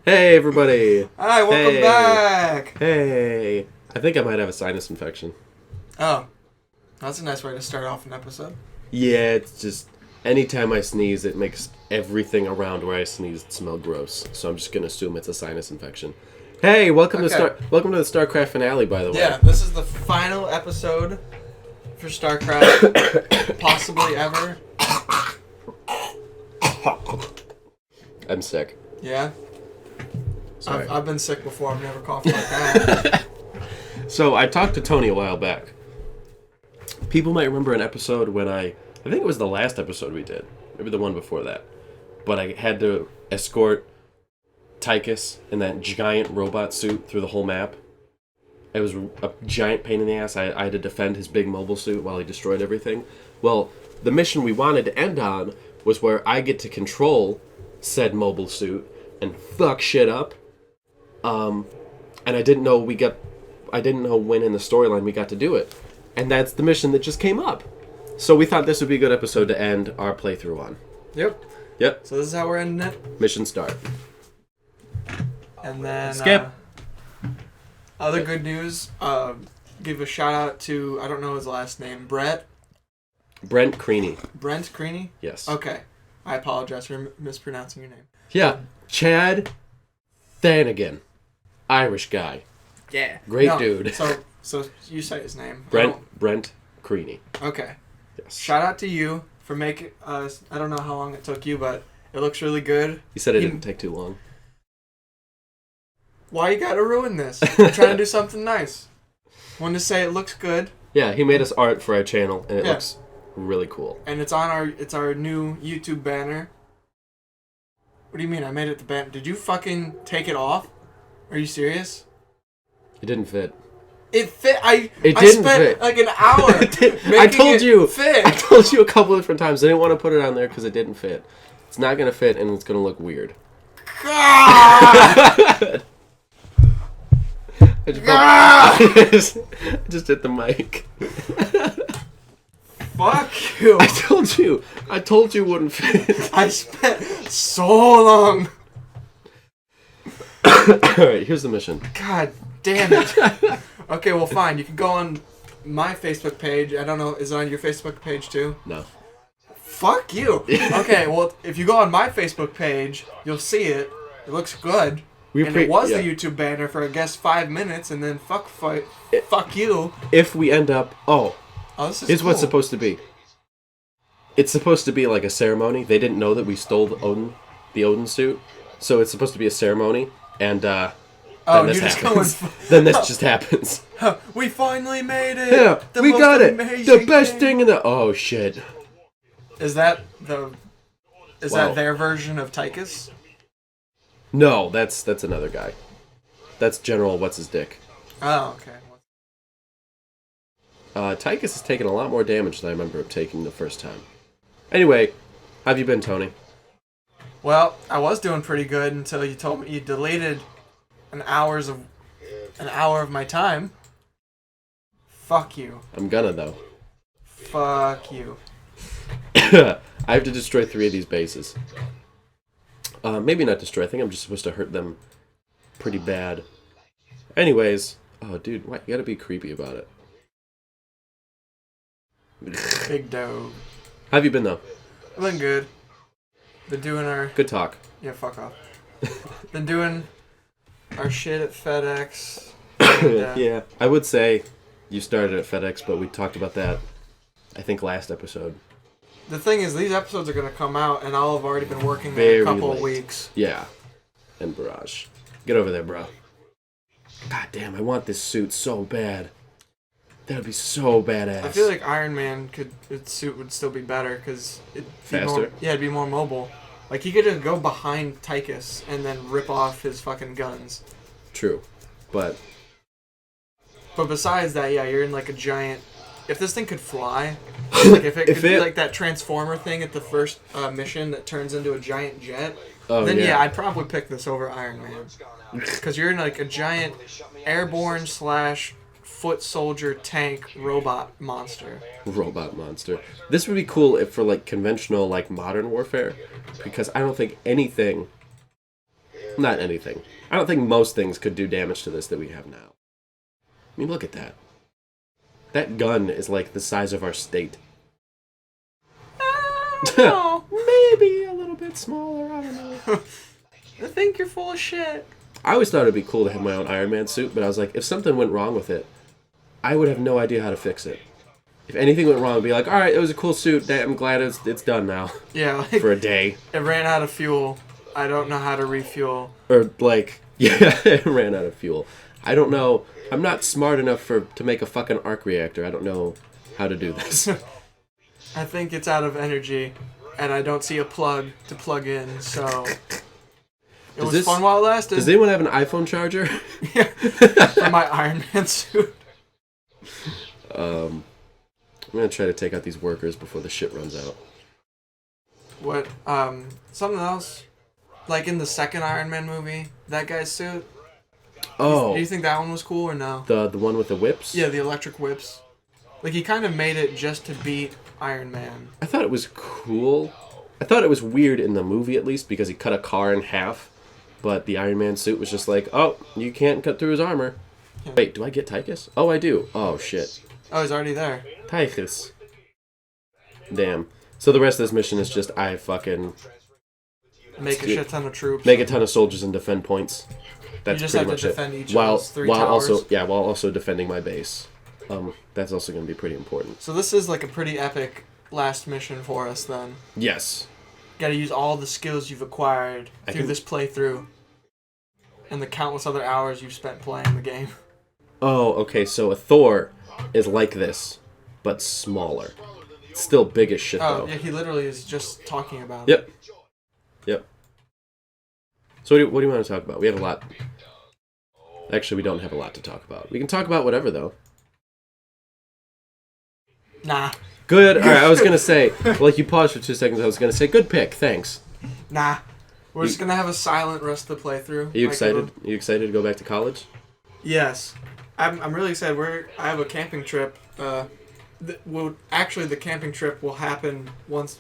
Hey, everybody. Hi, welcome back. Hey. I think I might have a sinus infection. Oh, that's a nice way to start off an episode. Yeah, it's just anytime I sneeze, it makes everything around where I sneeze smell gross. So I'm just going to assume it's a sinus infection. Hey, welcome to the Starcraft finale, by the way. Yeah, this is the final episode for Starcraft, possibly ever. I'm sick. Yeah? Sorry. I've been sick before. I've never coughed like that. So I talked to Tony a while back. People might remember an episode when I think it was the last episode we did. Maybe the one before that. But I had to escort Tychus in that giant robot suit through the whole map. It was a giant pain in the ass. I had to defend his big mobile suit while he destroyed everything. Well, the mission we wanted to end on was where I get to control said mobile suit and fuck shit up. And I didn't know when in the storyline we got to do it. And that's the mission that just came up. So we thought this would be a good episode to end our playthrough on. Yep. Yep. So this is how we're ending it. Mission start. And then... Skip. Other good news, give a shout out to, I don't know his last name, Brent Creaney. Brent Creaney? Yes. Okay. I apologize for mispronouncing your name. Yeah. Chad Thanigan. Irish guy. Yeah. Great dude. So you say his name. Brent Creaney. Okay. Yes. Shout out to you for making us. I don't know how long it took you, but it looks really good. He said it didn't take too long. Why you gotta ruin this? I'm trying to do something nice. Wanted to say it looks good. Yeah, he made us art for our channel, and it looks really cool. And it's on our new YouTube banner. What do you mean? I made it the banner. Did you fucking take it off? Are you serious? It didn't fit. It fit. I didn't spent fit. like an hour I told you. Fit. I told you a couple of different times. I didn't want to put it on there because it didn't fit. It's not gonna fit, and it's gonna look weird. God! I just hit the mic. Fuck you! I told you it wouldn't fit. I spent so long. Alright, here's the mission. God damn it. Okay, well fine. You can go on my Facebook page. I don't know, is it on your Facebook page too? No. Fuck you! Okay, well if you go on my Facebook page, you'll see it. It looks good. It was the YouTube banner for I guess 5 minutes, and then fuck you. If we end up This is here's cool. what's supposed to be. It's supposed to be like a ceremony. They didn't know that we stole the Odin suit, so it's supposed to be a ceremony, and then this happens. Then this just happens. We finally made it. Yeah, we got it. The best thing in the. Oh shit. Is that that their version of Tychus? No, that's another guy. That's General What's His Dick. Oh, okay. Tychus has taken a lot more damage than I remember him taking the first time. Anyway, how have you been, Tony? Well, I was doing pretty good until you told me you deleted an hour of my time. Fuck you. I'm gonna, though. Fuck you. I have to destroy 3 of these bases. Maybe not destroy. I think I'm just supposed to hurt them pretty bad. Anyways. Oh, dude, what? You gotta be creepy about it. Big dog. How have you been, though? I've been good. Been doing our... Good talk. Yeah, fuck off. Been doing our shit at FedEx. And, yeah, I would say you started at FedEx, but we talked about that, I think, last episode. The thing is, these episodes are going to come out, and I'll have already been working Very there a couple late. of weeks. Yeah. And Barrage. Get over there, bro. God damn, I want this suit so bad. That would be so badass. I feel like Iron Man its suit would still be better, because faster? It'd be more mobile. Like, he could just go behind Tychus and then rip off his fucking guns. True. But besides that, yeah, you're in like a giant... If this thing could fly, like if it could be like that Transformer thing at the first mission that turns into a giant jet, then yeah, I'd probably pick this over Iron Man. Because you're in like a giant airborne / foot soldier tank robot monster. This would be cool if for like conventional like modern warfare, because I don't think anything Not anything. I don't think most things could do damage to this that we have now. I mean, look at that. That gun is like the size of our state. No. Maybe a little bit smaller, I don't know. I think you're full of shit. I always thought it'd be cool to have my own Iron Man suit, but I was like, if something went wrong with it, I would have no idea how to fix it. If anything went wrong, I'd be like, alright, it was a cool suit. I'm glad it's done now. Yeah, like, for a day. It ran out of fuel. I don't know how to refuel. Or, like, yeah, it ran out of fuel. I don't know. I'm not smart enough to make a fucking arc reactor. I don't know how to do this. I think it's out of energy, and I don't see a plug to plug in, so... It was fun while it lasted. Does anyone have an iPhone charger? Yeah, for my Iron Man suit. I'm gonna try to take out these workers before the shit runs out. What, something else? Like in the second Iron Man movie, that guy's suit? Oh. Do you think that one was cool or no? The one with the whips? Yeah, the electric whips. Like, he kind of made it just to beat Iron Man. I thought it was cool. I thought it was weird in the movie, at least, because he cut a car in half. But the Iron Man suit was just like, oh, you can't cut through his armor. Yeah. Wait, do I get Tychus? Oh, I do. Oh, shit. Oh, he's already there. Tychus. Damn. So the rest of this mission is just I fucking... Make a shit ton of troops. Make a ton of soldiers and defend points. That's you just pretty have to much defend it. each of those three towers. While also defending my base. That's also going to be pretty important. So this is like a pretty epic last mission for us then. Yes. Got to use all the skills you've acquired through this playthrough. And the countless other hours you've spent playing the game. Oh, okay, so a Thor is like this, but smaller. It's still big as shit, though. Oh, yeah, he literally is just talking about it. Yep. So what do you want to talk about? We have a lot. Actually, we don't have a lot to talk about. We can talk about whatever, though. Nah. Good. All right, I was going to say, like, you paused for 2 seconds. I was going to say, good pick. Thanks. Nah. We're just going to have a silent rest of the playthrough. Are you excited? Are you excited to go back to college? Yes. I'm really excited. I have a camping trip. Actually, the camping trip will happen once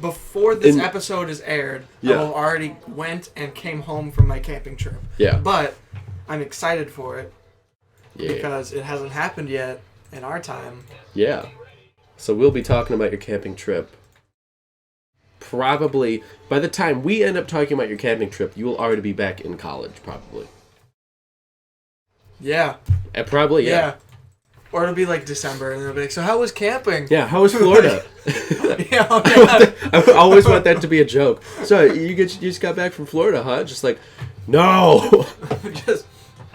before this episode is aired. Yeah. I will already went and came home from my camping trip. Yeah. But I'm excited for it. Yeah. Because it hasn't happened yet in our time. Yeah. So we'll be talking about your camping trip. Probably, by the time we end up talking about your camping trip, you will already be back in college, probably. Yeah. Probably, yeah. Or it'll be like December, and they'll be like, so how was camping? Yeah, how was Florida? Yeah, I always want that to be a joke. So, you just got back from Florida, huh? Just like, no!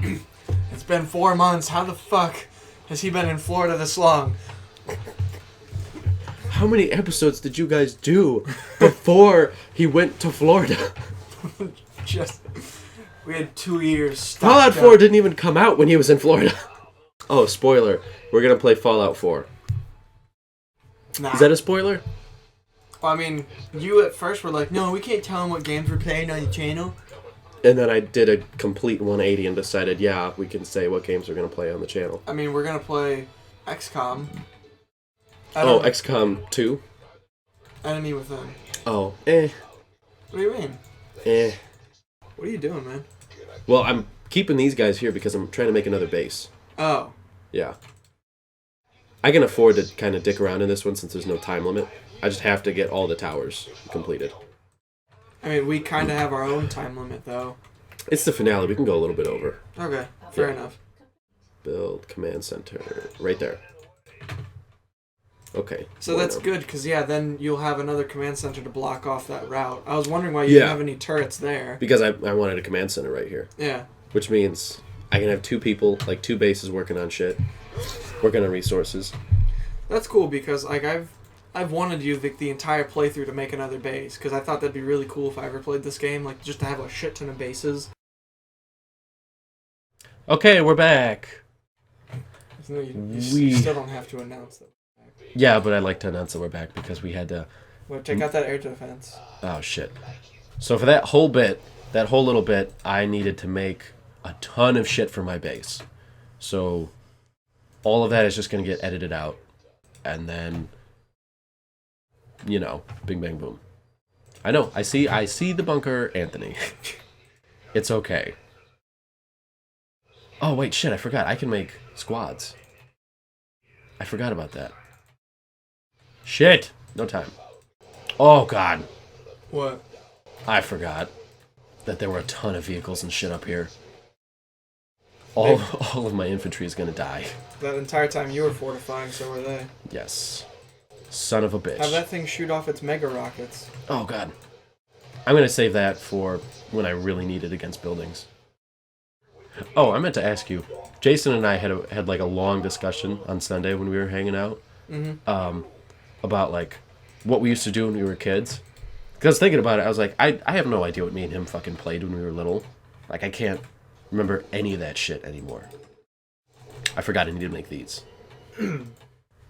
It's been 4 months. How the fuck has he been in Florida this long? How many episodes did you guys do before he went to Florida? We had 2 years. Fallout 4 didn't even come out when he was in Florida. Oh, spoiler. We're going to play Fallout 4. Nah. Is that a spoiler? Well, I mean, you at first were like, no, we can't tell them what games we're playing on the channel. And then I did a complete 180 and decided, yeah, we can say what games we're going to play on the channel. I mean, we're going to play XCOM. XCOM 2? Enemy Within. Oh, What do you mean? What are you doing, man? Well, I'm keeping these guys here because I'm trying to make another base. Oh. Yeah. I can afford to kind of dick around in this one since there's no time limit. I just have to get all the towers completed. I mean, we kind of have our own time limit, though. It's the finale. We can go a little bit over. Okay. Fair enough. Build command center. Right there. Okay. So that's good, because, then you'll have another command center to block off that route. I was wondering why you didn't have any turrets there. Because I wanted a command center right here. Yeah. Which means I can have 2 people, like 2 bases working on shit. Working on resources. That's cool, because, like, I've wanted you the entire playthrough to make another base, because I thought that'd be really cool if I ever played this game, like, just to have a shit ton of bases. Okay, we're back. No, you still don't have to announce that. Yeah, but I like to announce that we're back because we had to... Well, check out that air defense. Oh, shit. So for that whole little bit, I needed to make a ton of shit for my base. So all of that is just going to get edited out. And then, bing, bang, boom. I know. I see the bunker, Anthony. It's okay. Oh, wait, shit, I forgot. I can make squads. I forgot about that. Shit! No time. Oh, God. What? I forgot that there were a ton of vehicles and shit up here. All of my infantry is gonna die. That entire time you were fortifying, so were they. Yes. Son of a bitch. Have that thing shoot off its mega rockets. Oh, God. I'm gonna save that for when I really need it against buildings. Oh, I meant to ask you. Jason and I had like a long discussion on Sunday when we were hanging out. About like what we used to do when we were kids. Because I was thinking about it, I was like, I have no idea what me and him fucking played when we were little. Like, I can't remember any of that shit anymore. I forgot I needed to make these. You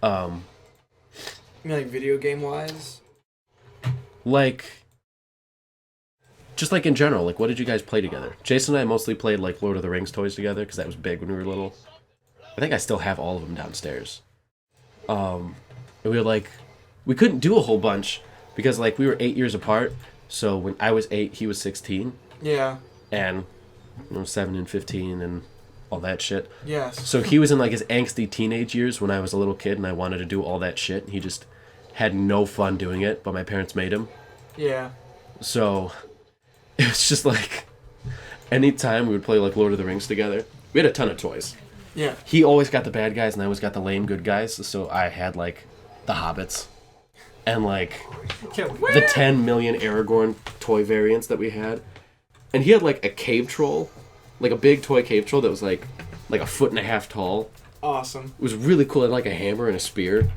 mean like video game wise? Like, just like in general, like what did you guys play together? Jason and I mostly played like Lord of the Rings toys together because that was big when we were little. I think I still have all of them downstairs. And we were like, we couldn't do a whole bunch because like we were 8 years apart. So when I was 8, he was 16. Yeah. And 7 and 15 and all that shit. Yes. So he was in like his angsty teenage years when I was a little kid and I wanted to do all that shit. And he just had no fun doing it, but my parents made him. Yeah. So it was just like anytime we would play like Lord of the Rings together, we had a ton of toys. Yeah. He always got the bad guys and I always got the lame good guys. So I had like the hobbits and like the 10 million Aragorn toy variants that we had. And he had like a cave troll, like a big toy cave troll that was like a 1.5 feet tall. Awesome. It was really cool. It had like a hammer and a spear.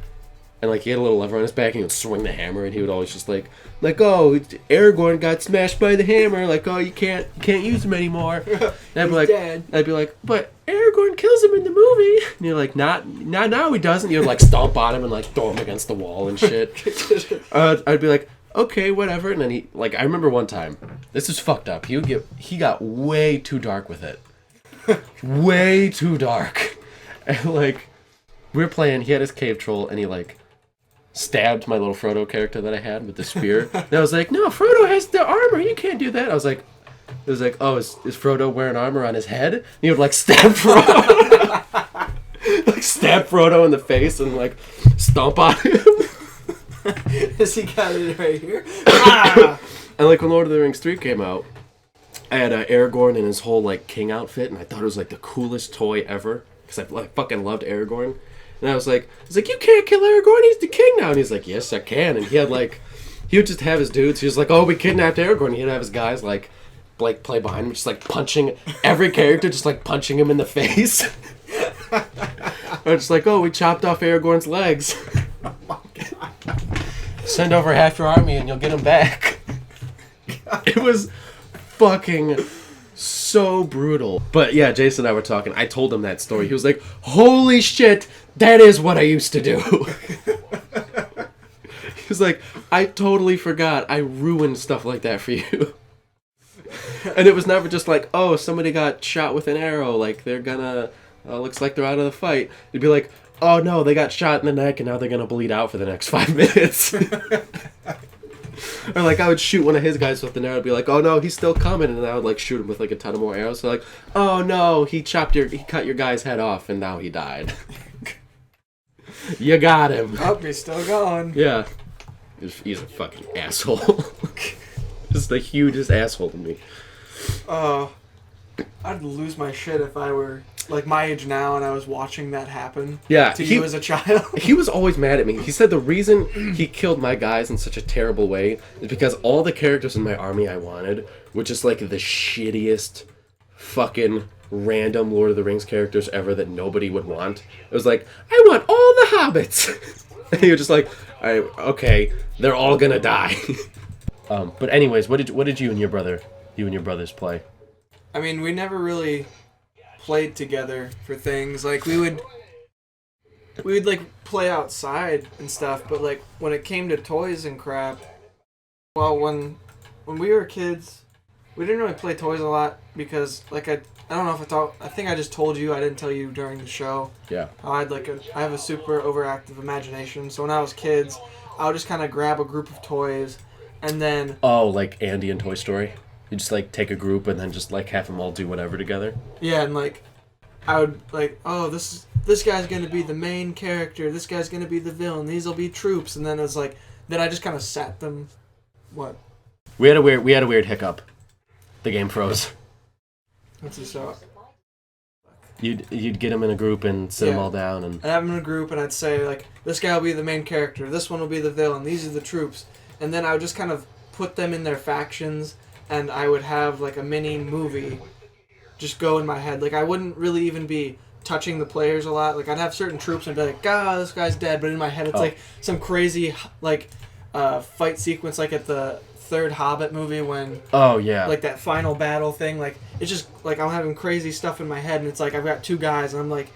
And like he had a little lever on his back and he would swing the hammer and he would always just like, oh, Aragorn got smashed by the hammer, like, oh, you can't use him anymore. And I'd be like, dead. I'd be like, but Aragorn kills him in the movie. And you're like, not now he doesn't. You'd like stomp on him and like throw him against the wall and shit. I'd be like, okay, whatever. And then he, like, I remember one time, this is fucked up. He got way too dark with it. Way too dark. And like, we were playing, he had his cave troll and he like stabbed my little Frodo character that I had with the spear. And I was like, no, Frodo has the armor. You can't do that. It was like, oh, is Frodo wearing armor on his head? And he would like stab Frodo. Like stab Frodo in the face and like stomp on him. Has he got it right here? Ah! And like when Lord of the Rings 3 came out, I had Aragorn in his whole like king outfit and I thought it was like the coolest toy ever. Because I like, fucking loved Aragorn. And I was like, you can't kill Aragorn, he's the king now. And he's like, yes, I can. And he would just have his dudes, he was like, oh, we kidnapped Aragorn. He'd have his guys like play behind him, just like punching every character, just like punching him in the face. Or just like, oh, we chopped off Aragorn's legs. Oh my God. Send over half your army and you'll get him back. It was fucking so brutal. But yeah, Jason and I were talking. I told him that story. He was like, holy shit, that is what I used to do. He was like, I totally forgot. I ruined stuff like that for you. And it was never just like, oh, somebody got shot with an arrow. Like, they're gonna, looks like they're out of the fight. It'd be like, oh no, they got shot in the neck and now they're gonna bleed out for the next 5 minutes. Or like I would shoot one of his guys with an arrow, I'd be like, oh no, he's still coming, and then I would like shoot him with like a ton of more arrows. So like, oh no, he cut your guy's head off and now he died. You got him. Oh, he's still going. Yeah. He's a fucking asshole. Just the hugest asshole to me. I'd lose my shit if I were like my age now and I was watching that happen. Yeah, to you as a child. He was always mad at me. He said the reason he killed my guys in such a terrible way is because all the characters in my army I wanted were just like the shittiest fucking random Lord of the Rings characters ever that nobody would want. It was like, I want all the hobbits. And he was just like, okay, they're all gonna die. But anyways, what did you and your brothers play? I mean, we never really played together for things. Like we would like play outside and stuff, but like when it came to toys and crap, well, when we were kids, we didn't really play toys a lot because like I don't know if I think I just told you, I didn't tell you during the show. Yeah. I have a super overactive imagination, so when I was kids, I would just kind of grab a group of toys and then... Oh, like Andy in Toy Story? You just like take a group and then just like have them all do whatever together. Yeah, and like I would like, oh, this guy's gonna be the main character. This guy's gonna be the villain. These will be troops, and then it's like, then I just kind of sat them. What? We had a weird hiccup. The game froze. What's this out? You'd get them in a group and sit them all down, and I'd have them in a group, and I'd say like, this guy will be the main character. This one will be the villain. These are the troops, and then I would just kind of put them in their factions, and I would have like a mini movie just go in my head. Like I wouldn't really even be touching the players a lot. Like I'd have certain troops and be like, "God, this guy's dead," but in my head it's like some crazy like fight sequence, like at the third Hobbit movie when like that final battle thing. Like it's just like I'm having crazy stuff in my head, and it's like I've got two guys, and I'm like,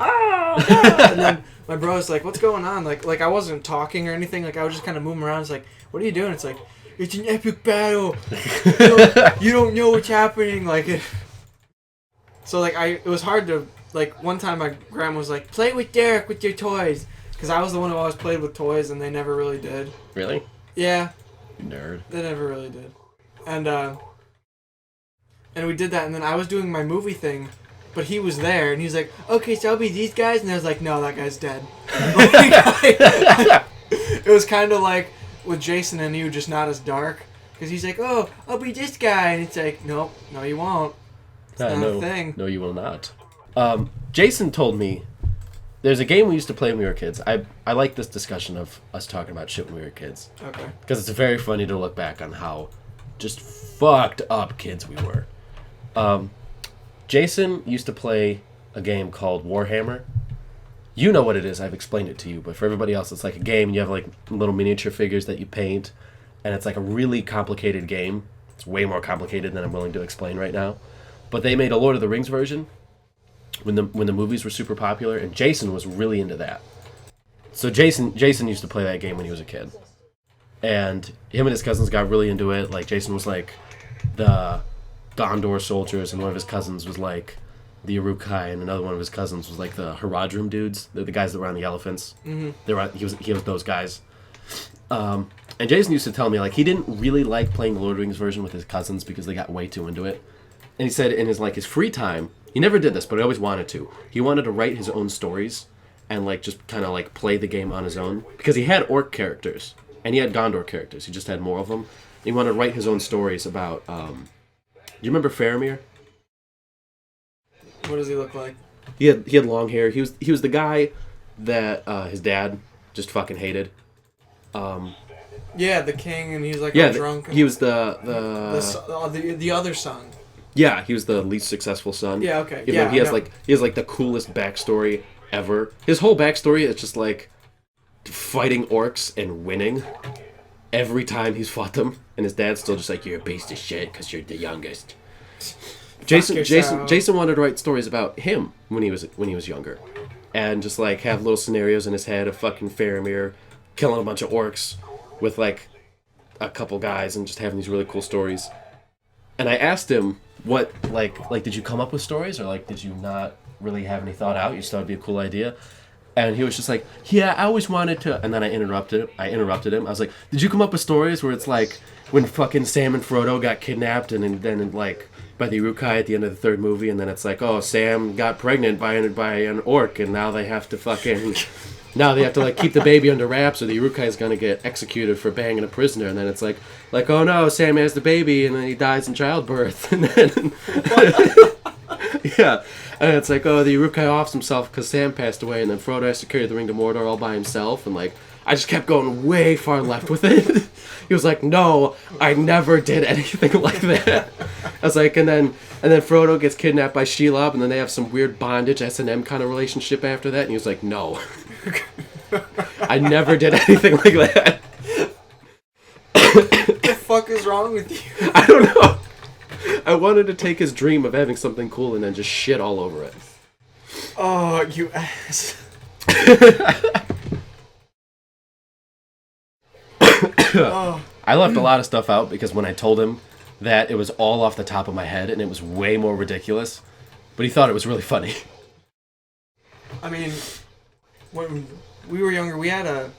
"Oh!" God! And then my bro's like, "What's going on?" Like I wasn't talking or anything. Like I was just kind of moving around. It's like, "What are you doing?" It's like, "It's an epic battle. You don't know what's happening." Like it. So like it was hard to like. One time my grandma was like, "Play with Derek with your toys," because I was the one who always played with toys, and they never really did. Really? Yeah. Nerd. They never really did. And we did that, and then I was doing my movie thing, but he was there, and he was like, "Okay, so I'll be these guys," and I was like, "No, that guy's dead." It was kind of like with Jason and you, just not as dark, because he's like, "Oh, I'll be this guy," and it's like, "Nope, no, you won't." It's not a thing. No, you will not. Jason told me there's a game we used to play when we were kids. I like this discussion of us talking about shit when we were kids. Okay. Because it's very funny to look back on how just fucked up kids we were. Jason used to play a game called Warhammer. You know what it is. I've explained it to you. But for everybody else, it's like a game. You have like little miniature figures that you paint. And it's like a really complicated game. It's way more complicated than I'm willing to explain right now. But they made a Lord of the Rings version when the movies were super popular, and Jason was really into that. So Jason used to play that game when he was a kid. And him and his cousins got really into it. Like Jason was like the Gondor soldiers, and one of his cousins was like the Uruk-hai, and another one of his cousins was like the Haradrim dudes. They're the guys that were on the elephants. Mm-hmm. He was those guys. And Jason used to tell me like he didn't really like playing the Lord of the Rings version with his cousins because they got way too into it. And he said in his free time, he never did this, but he always wanted to. He wanted to write his own stories and like just kind of like play the game on his own, because he had orc characters and he had Gondor characters. He just had more of them. He wanted to write his own stories about. Do you remember Faramir? What does he look like? He had long hair. He was the guy that his dad just fucking hated. Yeah, the king, and he's like all drunk. He was the other son. Yeah, he was the least successful son. Yeah, okay. He has like the coolest backstory ever. His whole backstory is just like fighting orcs and winning every time he's fought them, and his dad's still just like, "You're a piece of shit because you're the youngest." Jason wanted to write stories about him when he was younger, and just like have little scenarios in his head of fucking Faramir killing a bunch of orcs with like a couple guys and just having these really cool stories. And I asked him, what, like did you come up with stories, or like did you not really have any thought out? You just thought it'd be a cool idea? And he was just like, "Yeah, I always wanted to." And then I interrupted him. I was like, "Did you come up with stories where it's like when fucking Sam and Frodo got kidnapped, and then like by the Uruk-hai at the end of the third movie, and then it's like, oh, Sam got pregnant by an orc, and now they have to like keep the baby under wraps, or the Uruk-hai is gonna get executed for banging a prisoner." And then it's like, oh no, Sam has the baby, and then he dies in childbirth, and then yeah, and it's like, oh, the Uruk-hai offs himself because Sam passed away, and then Frodo has to carry the ring to Mordor all by himself, and like I just kept going way far left with it. He was like, "No, I never did anything like that." I was like, and then Frodo gets kidnapped by Shelob, and then they have some weird bondage S&M kind of relationship after that, and he was like, "No, I never did anything like that." What the fuck is wrong with you? I don't know. I wanted to take his dream of having something cool and then just shit all over it. Oh, you ass. I left a lot of stuff out because when I told him that, it was all off the top of my head and it was way more ridiculous, but he thought it was really funny. I mean, when we were younger, we had a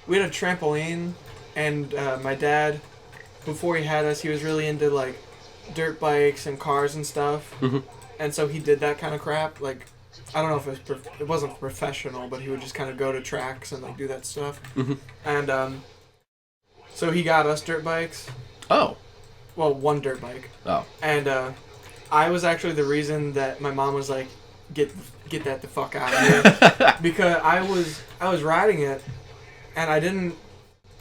trampoline, and my dad before he had us, he was really into like dirt bikes and cars and stuff. Mm-hmm. And so he did that kind of crap. Like, I don't know if it wasn't professional, but he would just kind of go to tracks and like do that stuff. Mm-hmm. And so he got us dirt bikes. Oh. Well, one dirt bike. Oh. And I was actually the reason that my mom was like, get that the fuck out of here, because I was riding it, and I didn't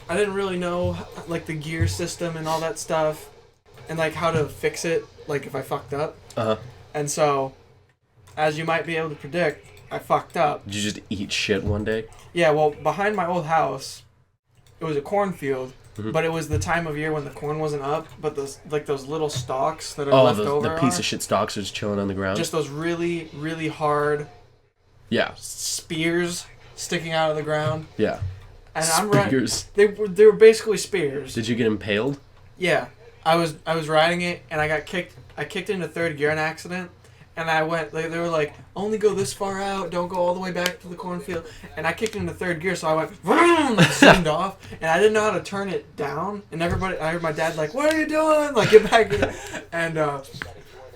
really know like the gear system and all that stuff, and like how to fix it, like if I fucked up. Uh-huh. And so, as you might be able to predict, I fucked up. Did you just eat shit one day? Yeah, well, behind my old house, it was a cornfield, mm-hmm. but it was the time of year when the corn wasn't up, but those those little stalks that are left over. The piece of shit stalks are just chilling on the ground? Just those really, really hard spears sticking out of the ground. Yeah. And spears. They were basically spears. Did you get impaled? Yeah. I was riding it, and I got kicked. I kicked into third gear in an accident, and I went. They were like, only go this far out. Don't go all the way back to the cornfield. And I kicked into third gear, so I went vroom, and zoomed off, and I didn't know how to turn it down. And I heard my dad like, "What are you doing? Like, get back in." And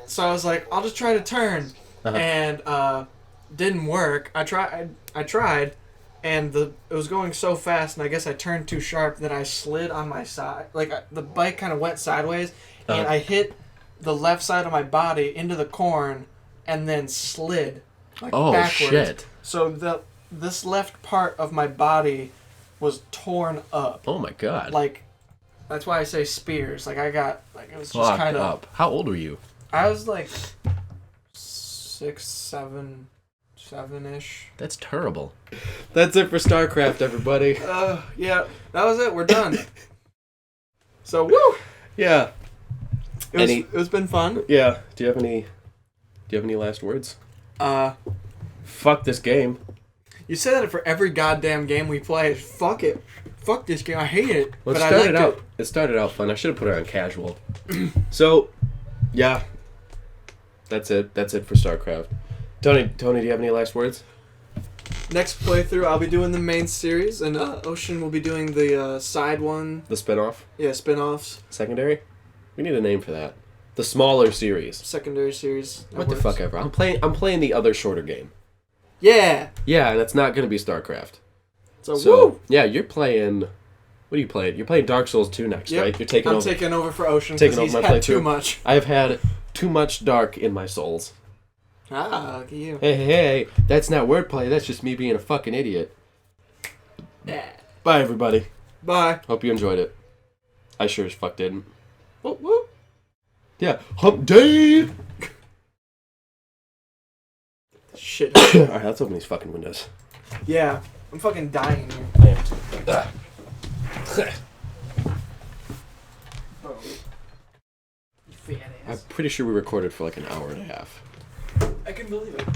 so I was like, "I'll just try to turn," and didn't work. I tried. And it was going so fast, and I guess I turned too sharp that I slid on my side. Like, the bike kind of went sideways, and I hit the left side of my body into the corn, and then slid, like, backwards. Shit. So this left part of my body was torn up. Oh, my God. Like, that's why I say spears. Like, I got, like, it was just kind of... up. How old were you? I was, like, 6, 7... 7-ish. That's terrible. That's it for StarCraft, everybody. Yeah, that was it. We're done. So, woo! Yeah. It's been fun. Yeah. Do you have any last words? Fuck this game. You say that for every goddamn game we play. Fuck it. Fuck this game. I hate it. Well, but it started out fun. I should have put it on casual. So, yeah. That's it. That's it for StarCraft. Tony, do you have any last words? Next playthrough, I'll be doing the main series, and Ocean will be doing the side one. The spin-off? Yeah, spin-offs. Secondary? We need a name for that. The smaller series. Secondary series. What the fuck ever. I'm playing the other shorter game. Yeah! Yeah, and it's not going to be StarCraft. So, woo! Yeah, you're playing... What are you playing? You're playing Dark Souls 2 next, right? You're taking over. I'm taking over for Ocean because he's had too much. I've had too much dark in my souls. Ah, look at you. Hey, that's not wordplay. That's just me being a fucking idiot. Yeah. Bye, everybody. Bye. Hope you enjoyed it. I sure as fuck didn't. Whoop, whoop. Yeah. Hump day! Shit. Alright, let's open these fucking windows. Yeah. I'm fucking dying here. I am too. Oh. You fat ass. I'm pretty sure we recorded for like an hour and a half. I can believe it.